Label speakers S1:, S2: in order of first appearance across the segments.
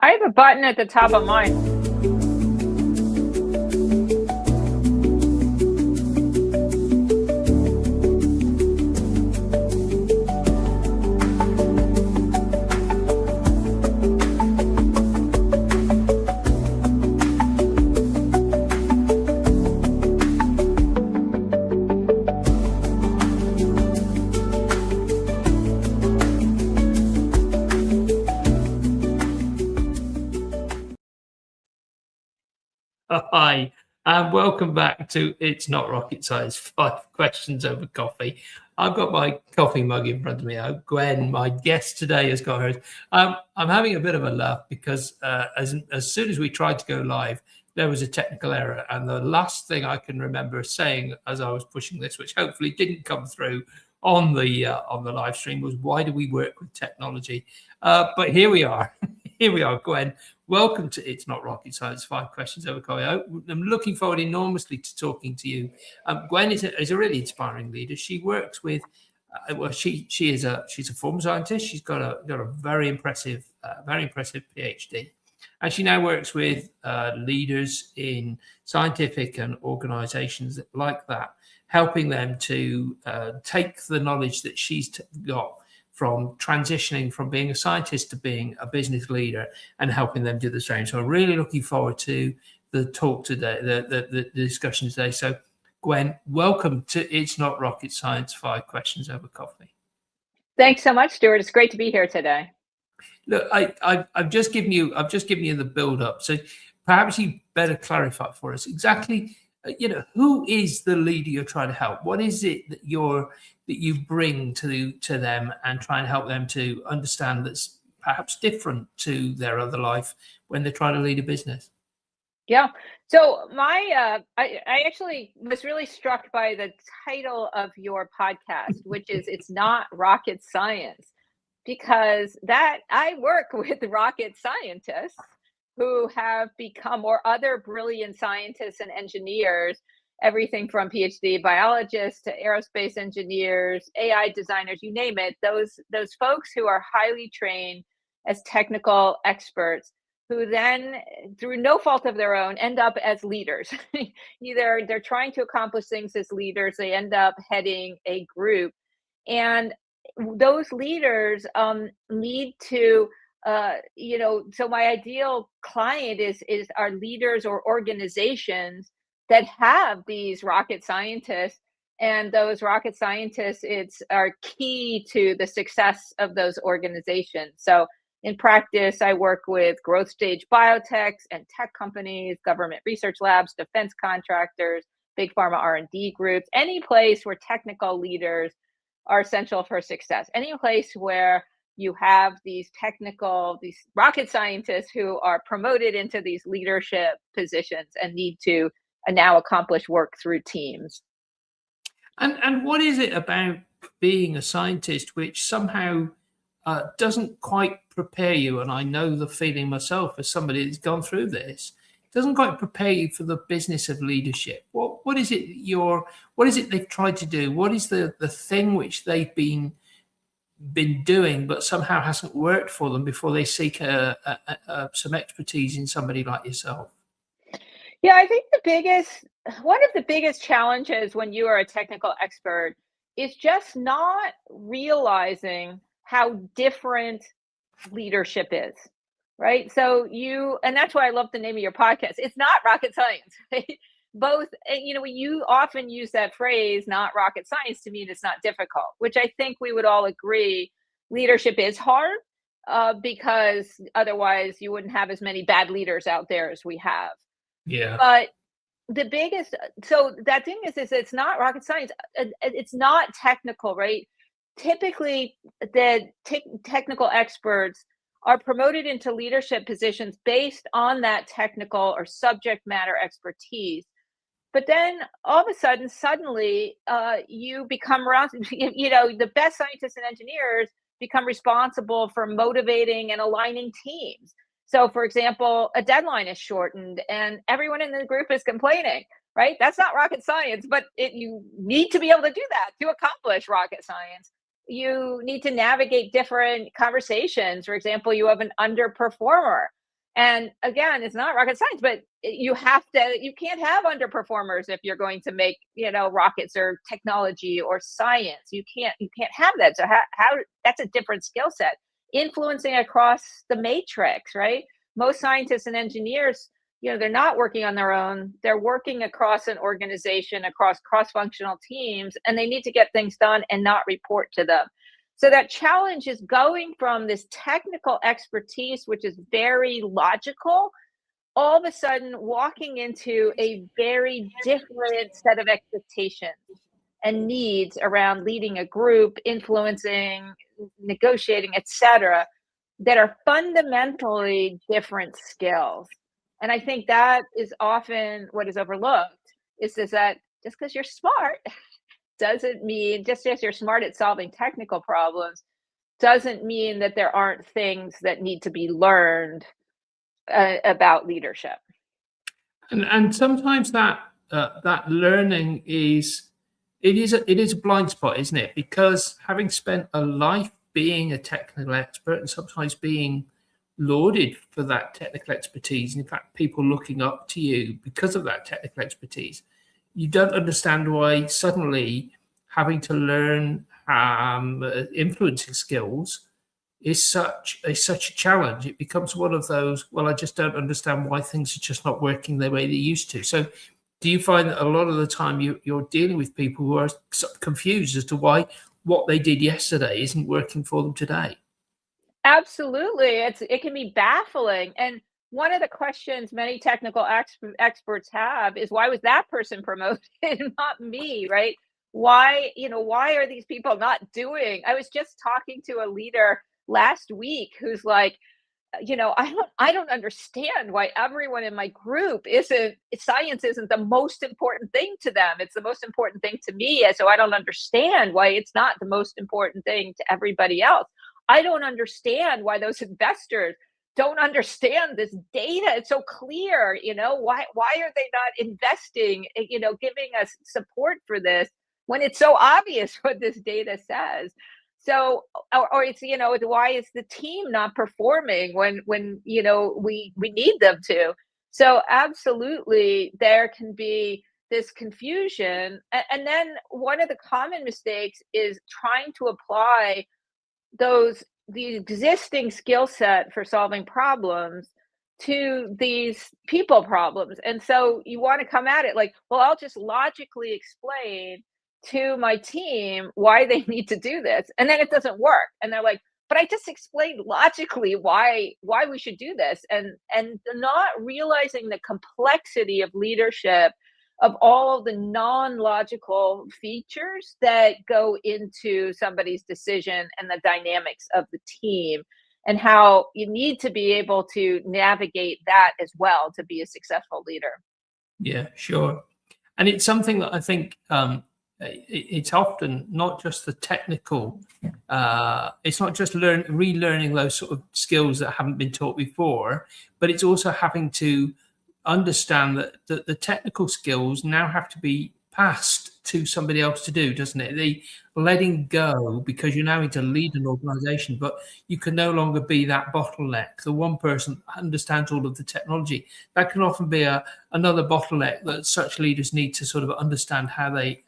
S1: I have a button at the top of mine.
S2: Hi, and welcome back to It's Not Rocket Science, 5 questions over coffee. I've got my coffee mug in front of me. Gwen, my guest today, has got hers. I'm having a bit of a laugh because as soon as we tried to go live, there was a technical error. And the last thing I can remember saying as I was pushing this, which hopefully didn't come through on the live stream, was, why do we work with technology? But here we are. Here we are, Gwen. Welcome to It's Not Rocket Science, 5 questions over coffee. I'm looking forward enormously to talking to you. Gwen is a really inspiring leader. She works with, she's a former scientist. She's got a very impressive PhD, and she now works with leaders in scientific and organisations like that, helping them to take the knowledge that she's got from transitioning from being a scientist to being a business leader and helping them do the same. So I'm really looking forward to the talk today, the discussion today. So Gwen, welcome to It's Not Rocket Science, 5 questions over coffee.
S1: Thanks so much, Stuart. It's great to be here today.
S2: Look, I've just given you the build up. So perhaps you better clarify for us exactly, who is the leader you're trying to help? What is it that you bring to them and try and help them to understand that's perhaps different to their other life when they're trying to lead a business?
S1: Yeah. So I actually was really struck by the title of your podcast, which is "It's Not Rocket Science," because that I work with rocket scientists who have become, or other brilliant scientists and engineers, everything from PhD biologists to aerospace engineers, AI designers, you name it, those folks who are highly trained as technical experts, who then, through no fault of their own, end up as leaders. Either they're trying to accomplish things as leaders, they end up heading a group, and those leaders need to so my ideal client is our leaders or organizations that have these rocket scientists, and those rocket scientists are key to the success of those organizations. So in practice, I work with growth stage biotechs and tech companies, government research labs, defense contractors, big pharma R&D groups, any place where technical leaders are essential for success, any place where you have these rocket scientists who are promoted into these leadership positions and need to now accomplish work through teams.
S2: And what is it about being a scientist which somehow doesn't quite prepare you? And I know the feeling myself as somebody that's gone through this. Doesn't quite prepare you for the business of leadership. What is it they've tried to do? What is the thing which they've been doing but somehow hasn't worked for them before they seek some expertise in somebody like yourself?
S1: Yeah, I think one of the biggest challenges when you are a technical expert is just not realizing how different leadership is, right? And that's why I love the name of your podcast. It's not rocket science, right? Both, you often use that phrase, not rocket science, to mean it's not difficult, which I think we would all agree leadership is hard, because otherwise you wouldn't have as many bad leaders out there as we have.
S2: Yeah.
S1: But that thing is it's not rocket science. It's not technical, right? Typically, the technical experts are promoted into leadership positions based on that technical or subject matter expertise. But then all of a sudden, suddenly, you become around, the best scientists and engineers become responsible for motivating and aligning teams. So, for example, a deadline is shortened and everyone in the group is complaining, right? That's not rocket science, but you need to be able to do that to accomplish rocket science. You need to navigate different conversations. For example, you have an underperformer And again, it's not rocket science, but you can't have underperformers if you're going to make, rockets or technology or science. You can't have that. So how that's a different skill set. Influencing across the matrix, right? Most scientists and engineers, they're not working on their own. They're working across an organization, across cross-functional teams, and they need to get things done and not report to them. So that challenge is going from this technical expertise, which is very logical, all of a sudden walking into a very different set of expectations and needs around leading a group, influencing, negotiating, etc., that are fundamentally different skills. And I think that is often what is overlooked is that just because you're smart doesn't mean, just as you're smart at solving technical problems, doesn't mean that there aren't things that need to be learned about leadership.
S2: And sometimes that learning is a blind spot, isn't it? Because having spent a life being a technical expert and sometimes being lauded for that technical expertise, in fact, people looking up to you because of that technical expertise, you don't understand why suddenly having to learn influencing skills is such a challenge. It becomes one of those, well, I just don't understand why things are just not working the way they used to. So do you find that a lot of the time you're dealing with people who are confused as to why what they did yesterday isn't working for them today?
S1: Absolutely. It can be baffling. And one of the questions many technical experts have is, why was that person promoted and not me, right? Why are these people not doing? I was just talking to a leader last week who's like, I don't understand why everyone in my group science isn't the most important thing to them. It's the most important thing to me. And so I don't understand why it's not the most important thing to everybody else. I don't understand why those investors don't understand this data. It's so clear, why are they not investing, giving us support for this when it's so obvious what this data says? So, or it's, why is the team not performing when we need them to? So absolutely, there can be this confusion. And then one of the common mistakes is trying to apply the existing skill set for solving problems to these people problems. And so you want to come at it like, well, I'll just logically explain to my team why they need to do this. And then it doesn't work. And they're like, but I just explained logically why we should do this. And not realizing the complexity of leadership, of all of the non-logical features that go into somebody's decision and the dynamics of the team, and how you need to be able to navigate that as well to be a successful leader.
S2: Yeah, sure. And it's something that I think it's often not just the technical, it's not just relearning those sort of skills that haven't been taught before, but it's also having to understand that the technical skills now have to be passed to somebody else to do, doesn't it? The letting go, because you're now to lead an organization, but you can no longer be that bottleneck. The one person understands all of the technology. That can often be another bottleneck that such leaders need to sort of understand how they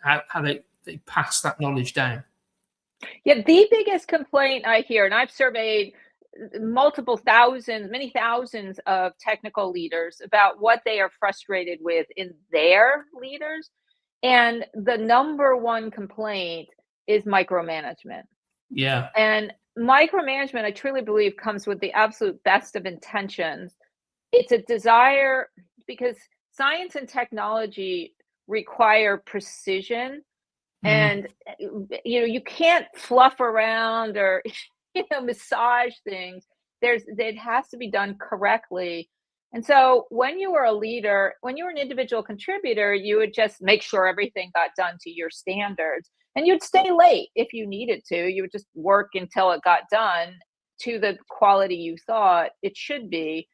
S2: pass that knowledge down.
S1: Yeah, the biggest complaint I hear, and I've surveyed many thousands of technical leaders about what they are frustrated with in their leaders. And the number one complaint is micromanagement.
S2: Yeah.
S1: And micromanagement, I truly believe, comes with the absolute best of intentions. It's a desire, because science and technology require precision. And you can't fluff around or massage things. It has to be done correctly. And so when you were a leader, when you were an individual contributor, you would just make sure everything got done to your standards, and you'd stay late if you needed to. You would just work until it got done to the quality you thought it should be.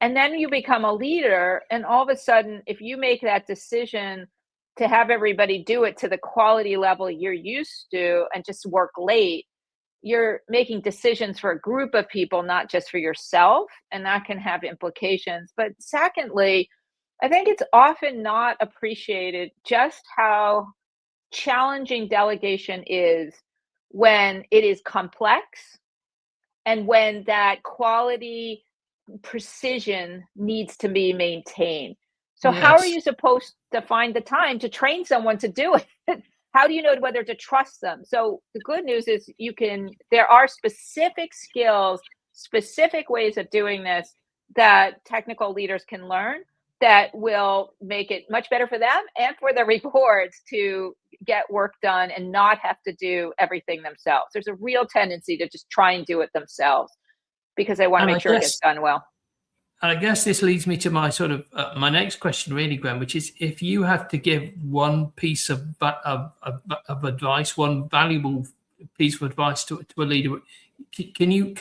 S1: And then you become a leader, and all of a sudden, if you make that decision to have everybody do it to the quality level you're used to and just work late, you're making decisions for a group of people, not just for yourself, and that can have implications. But secondly, I think it's often not appreciated just how challenging delegation is when it is complex and when that quality precision needs to be maintained. So how are
S2: Yes.
S1: you supposed to find the time to train someone to do it? How do you know whether to trust them? So the good news is there are specific skills, specific ways of doing this that technical leaders can learn that will make it much better for them and for the reports to get work done and not have to do everything themselves. There's a real tendency to just try and do it themselves because they want to
S2: And
S1: make sure it gets done well.
S2: I guess this leads me to my sort of my next question, really, Gwen, which is if you have to give one piece of advice, one valuable piece of advice to a leader, can you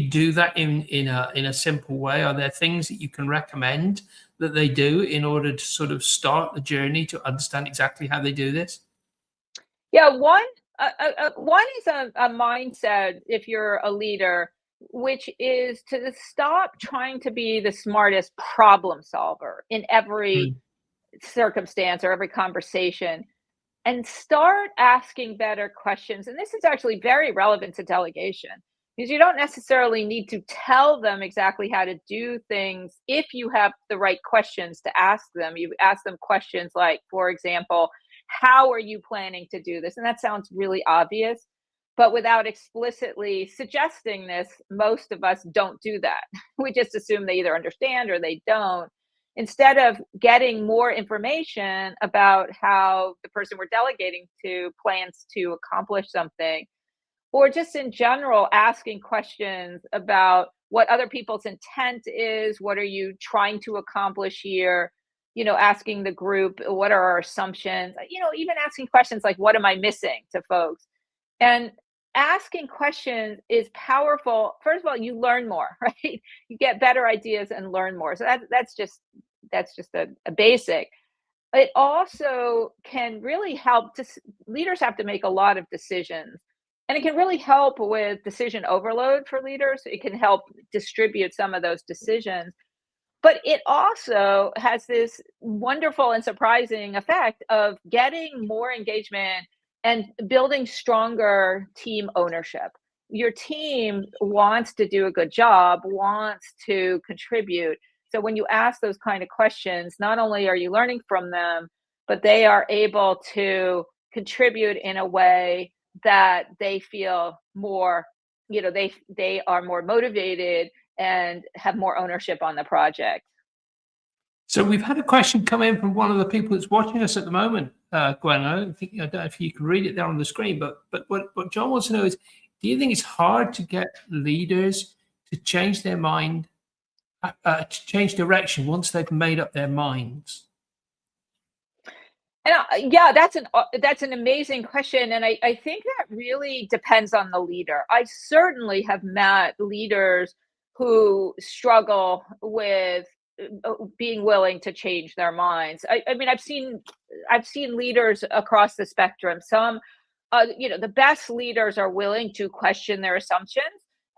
S2: do that in a simple way? Are there things that you can recommend that they do in order to sort of start the journey to understand exactly how they do this?
S1: Yeah, one is a mindset if you're a leader, which is to stop trying to be the smartest problem solver in every
S2: Mm.
S1: circumstance or every conversation and start asking better questions. And this is actually very relevant to delegation because you don't necessarily need to tell them exactly how to do things if you have the right questions to ask them. You ask them questions like, for example, how are you planning to do this? And that sounds really obvious, but without explicitly suggesting this, most of us don't do that. We just assume they either understand or they don't. Instead of getting more information about how the person we're delegating to plans to accomplish something, or just in general asking questions about what other people's intent is, what are you trying to accomplish here, asking the group what are our assumptions, even asking questions like what am I missing to folks. And asking questions is powerful. First of all, you learn more, right? You get better ideas and learn more. So that's just a basic. It also can really help to leaders have to make a lot of decisions. And it can really help with decision overload for leaders. It can help distribute some of those decisions. But it also has this wonderful and surprising effect of getting more engagement and building stronger team ownership. Your team wants to do a good job, wants to contribute. So when you ask those kind of questions, not only are you learning from them, but they are able to contribute in a way that they feel more, they are more motivated and have more ownership on the project.
S2: So we've had a question come in from one of the people that's watching us at the moment, Gwen. I don't know if you can read it there on the screen, but what John wants to know is, do you think it's hard to get leaders to change their mind, to change direction once they've made up their minds?
S1: And yeah, that's an amazing question, and I think that really depends on the leader. I certainly have met leaders who struggle with being willing to change their minds. I mean, I've seen leaders across the spectrum. Some, the best leaders are willing to question their assumptions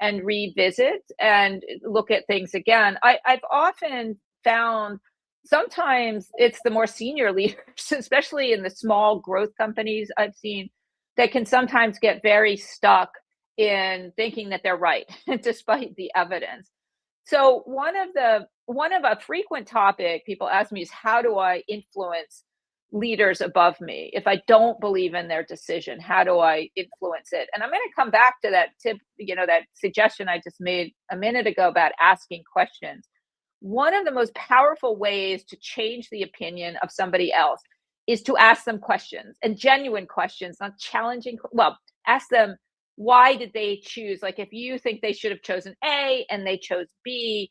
S1: and revisit and look at things again. I've often found sometimes it's the more senior leaders, especially in the small growth companies I've seen, that can sometimes get very stuck in thinking that they're right, despite the evidence. So one of a frequent topic people ask me is how do I influence leaders above me if I don't believe in their decision? How do I influence it? And I'm going to come back to that tip, that suggestion I just made a minute ago about asking questions. One of the most powerful ways to change the opinion of somebody else is to ask them questions and genuine questions, not challenging. Well, ask them, why did they choose? Like if you think they should have chosen A and they chose B,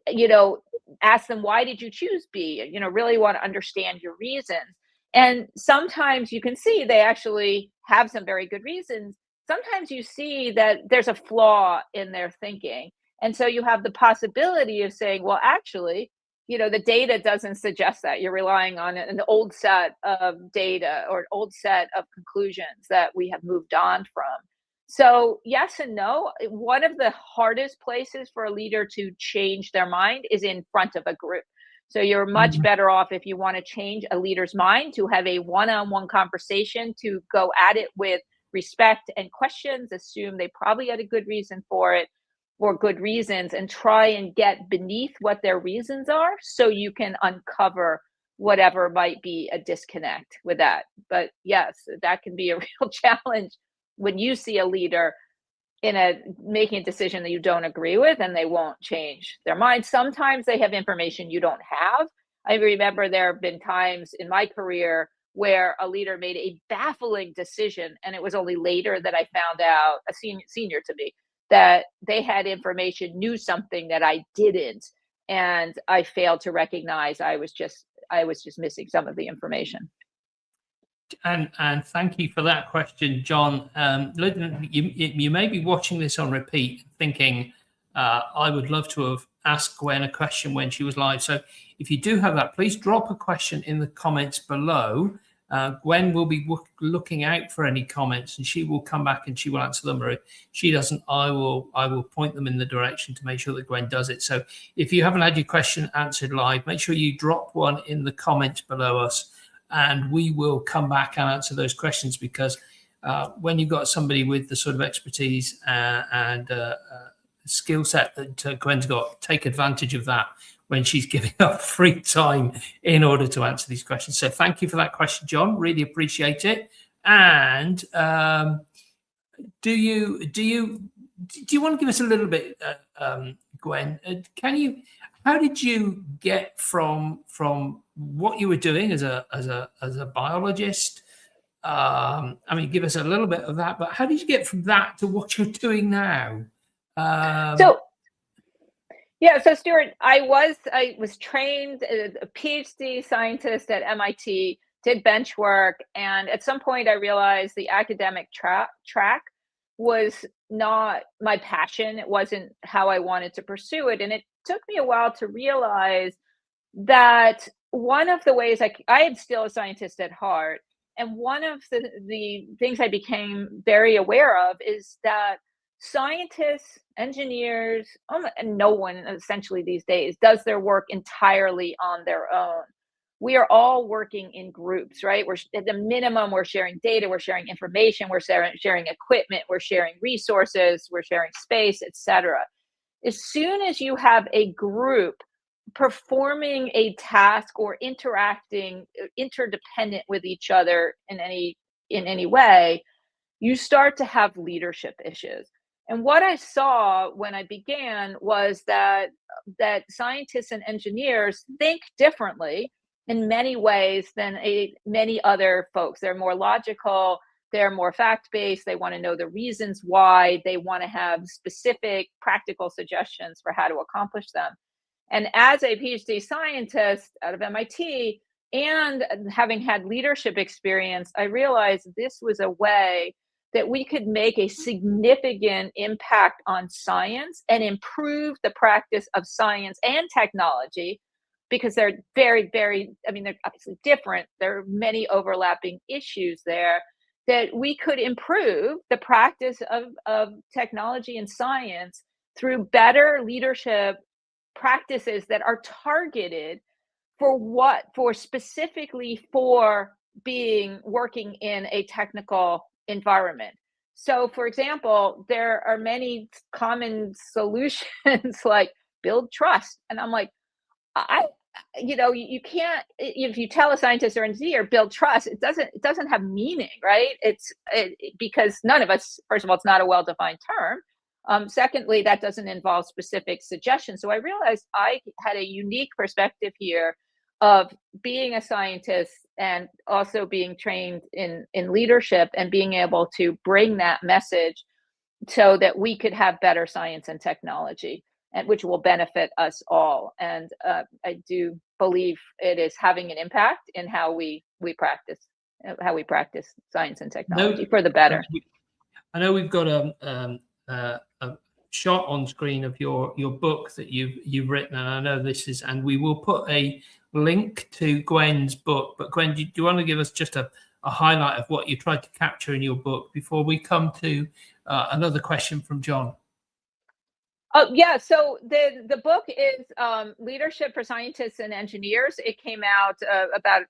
S1: you know, ask them, why did you choose B? Really want to understand your reasons. And sometimes you can see they actually have some very good reasons. Sometimes you see that there's a flaw in their thinking. And so you have the possibility of saying, well, actually, the data doesn't suggest that. You're relying on an old set of data or an old set of conclusions that we have moved on from. So yes and no. One of the hardest places for a leader to change their mind is in front of a group. So you're much
S2: Mhm.
S1: better off, if you want to change a leader's mind, to have a one-on-one conversation, to go at it with respect and questions, assume they probably had a good reason for it or good reasons, and try and get beneath what their reasons are so you can uncover whatever might be a disconnect with that. But yes, that can be a real challenge when you see a leader in a making a decision that you don't agree with and they won't change their mind. Sometimes they have information you don't have. I remember there have been times in my career where a leader made a baffling decision, and it was only later that I found out, a senior to me, that they had information, knew something that I didn't, and I failed to recognize I was just missing some of the information.
S2: And thank you for that question, John. You may be watching this on repeat, thinking, I would love to have asked Gwen a question when she was live. So if you do have that, please drop a question in the comments below. Gwen will be looking out for any comments, and she will come back and she will answer them. Or if she doesn't, I will point them in the direction to make sure that Gwen does it. So if you haven't had your question answered live, make sure you drop one in the comments below us, and we will come back and answer those questions, because when you've got somebody with the sort of expertise and skill set that Gwen's got, take advantage of that when she's giving up free time in order to answer these questions. So thank you for that question, John. Really appreciate it. And do you want to give us a little bit, Gwen? How did you get from what you were doing as a biologist? Give us a little bit of that, but how did you get from that to what you're doing now?
S1: So yeah, so Stuart, I was trained a PhD scientist at MIT, did bench work, and at some point I realized the academic track was not my passion. It wasn't how I wanted to pursue it, and it took me a while to realize that one of the ways I am still a scientist at heart, and one of the things I became very aware of is that scientists, engineers, and no one essentially these days does their work entirely on their own. We are all working in groups, right? We're at the minimum, we're sharing data, we're sharing information, we're sharing equipment, we're sharing resources, we're sharing space, etc. As soon as you have a group performing a task or interacting interdependent with each other in any way, you start to have leadership issues. And what I saw when I began was that scientists and engineers think differently in many ways than many other folks. They're more logical, they're more fact-based, they want to know the reasons why, they want to have specific practical suggestions for how to accomplish them. And as a PhD scientist out of MIT and having had leadership experience, I realized this was a way that we could make a significant impact on science and improve the practice of science and technology, because they're very, very, they're obviously different. There are many overlapping issues there, that we could improve the practice of technology and science through better leadership practices that are targeted for specifically for working in a technical environment. So for example, there are many common solutions like build trust. And I'm like, you can't, if you tell a scientist or engineer build trust, it doesn't have meaning, right? Because none of us, first of all, it's not a well-defined term. Secondly, that doesn't involve specific suggestions. So I realized I had a unique perspective here of being a scientist and also being trained in leadership, and being able to bring that message so that we could have better science and technology, and which will benefit us all. And I do believe it is having an impact in how we practice science and technology for the better.
S2: I know we've got a shot on screen of your book that you've written, and I know this is, and we will put a link to Gwen's book. But Gwen, do you want to give us just a highlight of what you tried to capture in your book before we come to another question from John.
S1: Oh yeah, so the book is Leadership for Scientists and Engineers. It came out about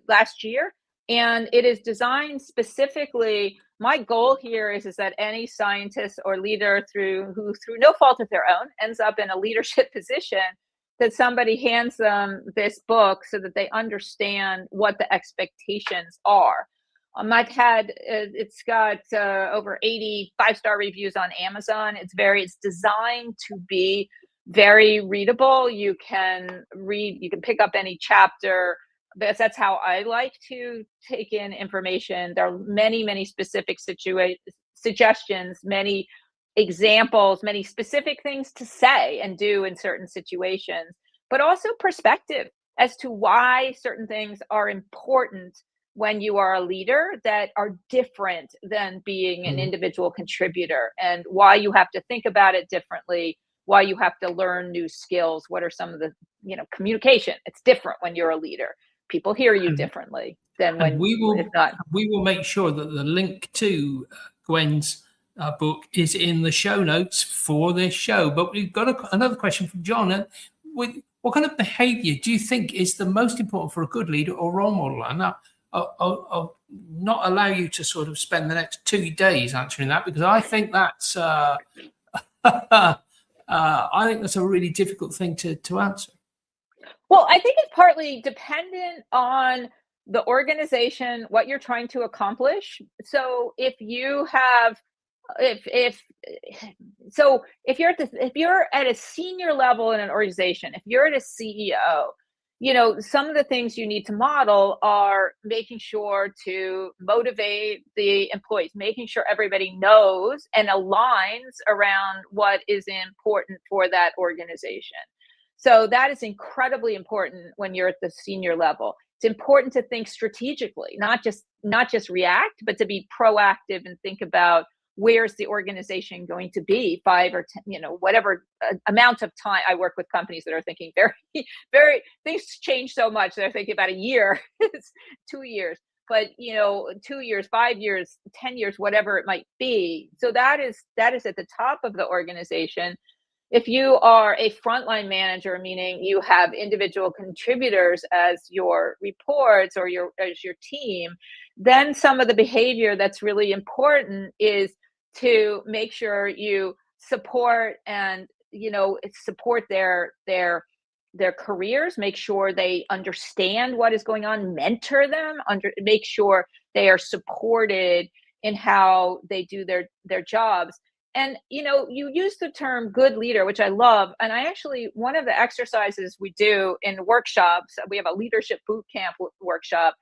S1: last year, and it is designed specifically. My goal here is that any scientist or leader who through no fault of their own ends up in a leadership position, that somebody hands them this book so that they understand what the expectations are. I've had it's got over 80 5-star reviews on Amazon. It's designed to be very readable. You can pick up any chapter. That's how I like to take in information. There are many specific suggestions, many examples, many specific things to say and do in certain situations, but also perspective as to why certain things are important when you are a leader that are different than being an individual contributor, and why you have to think about it differently, why you have to learn new skills. What are some of the, communication? It's different when you're a leader. People hear you differently than when it's not.
S2: We will make sure that the link to Gwen's book is in the show notes for this show. But we've got another question from John. And what kind of behavior do you think is the most important for a good leader or role model? And I'll not allow you to sort of spend the next 2 days answering that, because I think that's I think that's a really difficult thing to answer.
S1: Well, I think it's partly dependent on the organization, what you're trying to accomplish. So if you're at a senior level in an organization, if you're at a CEO, some of the things you need to model are making sure to motivate the employees, making sure everybody knows and aligns around what is important for that organization. So that is incredibly important when you're at the senior level. It's important to think strategically, not just react, but to be proactive and think about, where's the organization going to be 5 or 10, whatever amount of time. I work with companies that are thinking very, things change so much. They're thinking about a year, it's 2 years, but 2 years, 5 years, 10 years, whatever it might be. So that is at the top of the organization. If you are a frontline manager, meaning you have individual contributors as your reports or as your team, then some of the behavior that's really important is to make sure you support and support their careers, make sure they understand what is going on, mentor them, make sure they are supported in how they do their jobs. And you use the term good leader, which I love. And one of the exercises we do in workshops, we have a leadership boot camp workshop.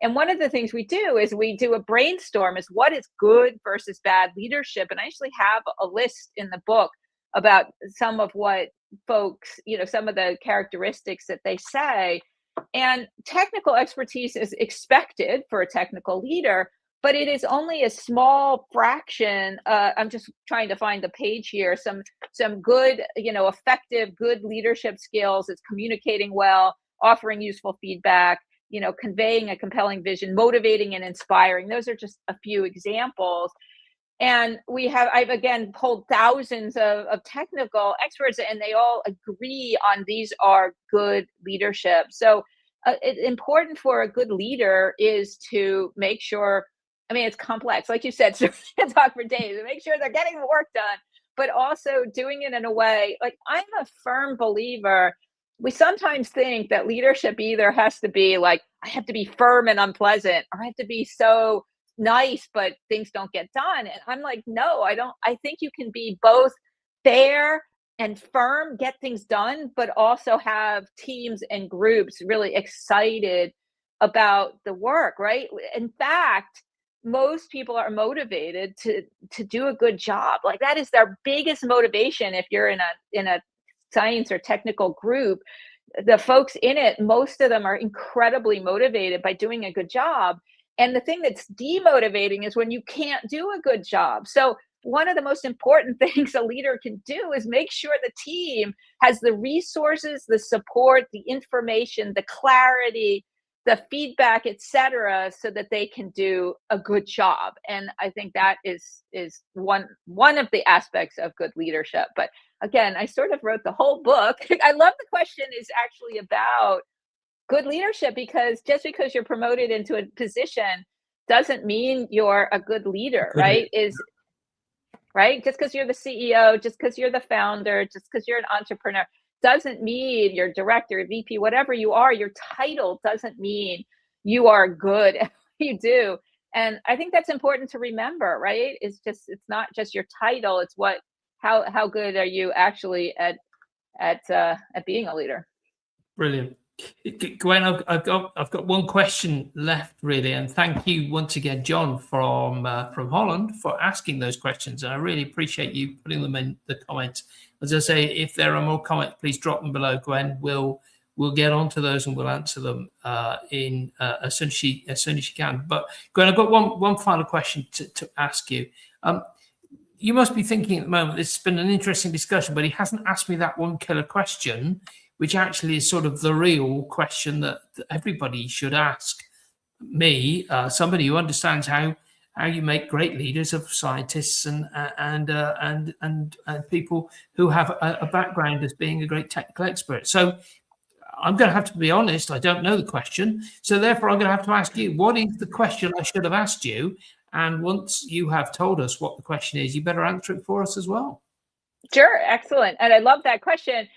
S1: And one of the things we do is we do a brainstorm is what is good versus bad leadership. And I actually have a list in the book about some of what folks, some of the characteristics that they say. And technical expertise is expected for a technical leader, but it is only a small fraction. I'm just trying to find the page here. Some good, effective, good leadership skills. It's communicating well, offering useful feedback, conveying a compelling vision, motivating and inspiring. Those are just a few examples. And I've again pulled thousands of technical experts, and they all agree on these are good leadership. So it's important for a good leader is to make sure, it's complex, like you said, so we can talk for days, and make sure they're getting the work done, but also doing it in a way, like I'm a firm believer. We sometimes think that leadership either has to be like, I have to be firm and unpleasant, or I have to be so nice, but things don't get done. And I'm like, no, I don't. I think you can be both fair and firm, get things done, but also have teams and groups really excited about the work, right? In fact, most people are motivated to do a good job. Like that is their biggest motivation. If you're in a science or technical group, the folks in it, most of them are incredibly motivated by doing a good job. And the thing that's demotivating is when you can't do a good job. So one of the most important things a leader can do is make sure the team has the resources, the support, the information, the clarity, the feedback, etc., so that they can do a good job. And I think that is one of the aspects of good leadership. But again, I sort of wrote the whole book. I love the question is actually about good leadership, because just because you're promoted into a position doesn't mean you're a good leader, right? Right? Just because you're the CEO, just because you're the founder, just because you're an entrepreneur, doesn't mean you're director, VP, whatever you are, your title doesn't mean you are good at what you do. And I think that's important to remember, right? It's not just your title, it's how good are you actually at being a leader.
S2: Brilliant. Gwen, I've got one question left, really, and thank you once again, John from Holland, for asking those questions. And I really appreciate you putting them in the comments. As I say, if there are more comments, please drop them below. Gwen will get onto those and we'll answer them as soon as she can. But Gwen, I've got one final question to ask you. You must be thinking at the moment, this has been an interesting discussion, but he hasn't asked me that one killer question, which actually is sort of the real question that everybody should ask me, somebody who understands how you make great leaders of scientists and people who have a background as being a great technical expert. So I'm going to have to be honest, I don't know the question. So therefore, I'm going to have to ask you, what is the question I should have asked you? And once you have told us what the question is, you better answer it for us as well.
S1: Sure, excellent. And I love that question.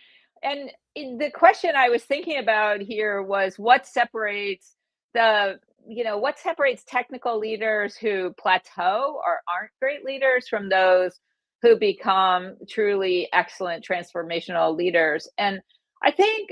S1: And the question I was thinking about here was what separates technical leaders who plateau or aren't great leaders from those who become truly excellent transformational leaders. And I think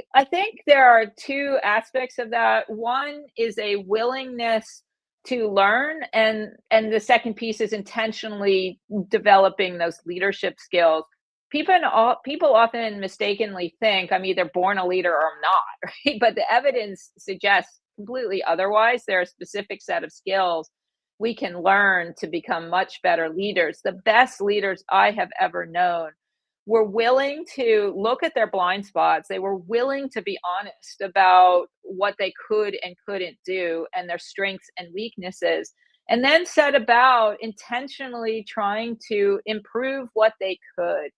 S1: there are two aspects of that. One is a willingness to learn, and the second piece is intentionally developing those leadership skills. People often mistakenly think I'm either born a leader or I'm not, right? But the evidence suggests completely otherwise. There are a specific set of skills we can learn to become much better leaders. The best leaders I have ever known were willing to look at their blind spots. They were willing to be honest about what they could and couldn't do and their strengths and weaknesses, and then set about intentionally trying to improve what they could.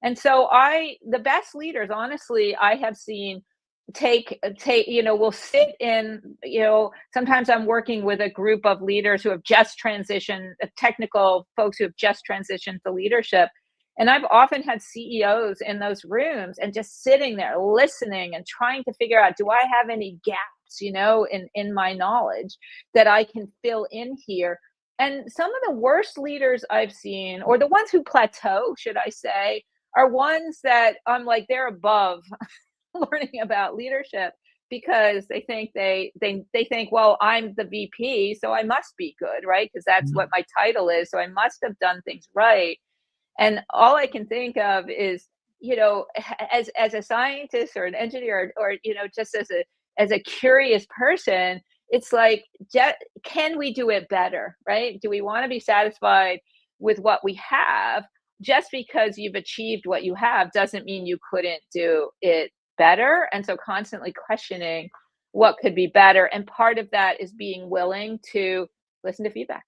S1: And so the best leaders, honestly, I have seen will sit in, sometimes I'm working with a group of leaders who have just transitioned, technical folks who have just transitioned to leadership. And I've often had CEOs in those rooms and just sitting there listening and trying to figure out, do I have any gaps, in my knowledge that I can fill in here? And some of the worst leaders I've seen, or the ones who plateau, should I say, are ones that I'm like, they're above learning about leadership because they think well, I'm the VP, so I must be good, right? Because that's what my title is. So I must have done things right. And all I can think of is, as a scientist or an engineer, or just as a curious person, it's like, can we do it better, right? Do we want to be satisfied with what we have? Just because you've achieved what you have doesn't mean you couldn't do it better. And so constantly questioning what could be better. And part of that is being willing to listen to feedback.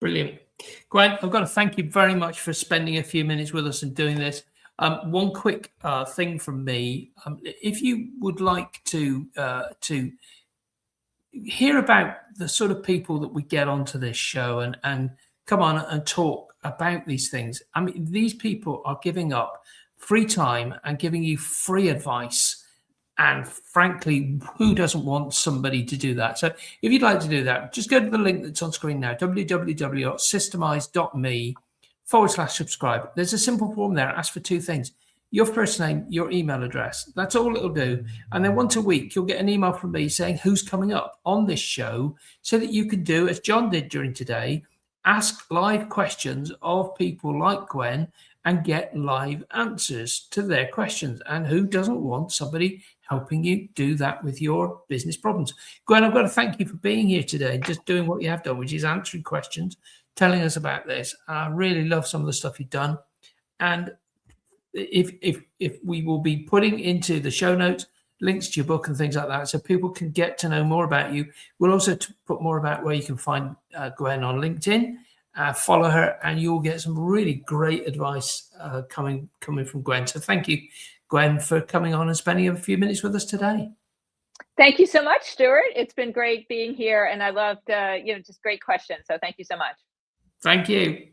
S2: Brilliant. Gwen, I've got to thank you very much for spending a few minutes with us and doing this. One quick thing from me, if you would like to hear about the sort of people that we get onto this show and come on and talk about these things. I mean, these people are giving up free time and giving you free advice. And frankly, who doesn't want somebody to do that? So if you'd like to do that, just go to the link that's on screen now, www.systemize.me/subscribe. There's a simple form there. It asks for two things: your first name, your email address. That's all it'll do. And then once a week, you'll get an email from me saying who's coming up on this show so that you can do, as John did during today, ask live questions of people like Gwen and get live answers to their questions. And who doesn't want somebody helping you do that with your business problems? Gwen, I've got to thank you for being here today and just doing what you have done, which is answering questions, telling us about this. I really love some of the stuff you've done. And if we will be putting into the show notes links to your book and things like that, so people can get to know more about you. We'll also put more about where you can find Gwen on LinkedIn. Follow her, and you'll get some really great advice coming from Gwen. So thank you, Gwen, for coming on and spending a few minutes with us today.
S1: Thank you so much, Stuart. It's been great being here, and I loved, just great questions. So thank you so much.
S2: Thank you.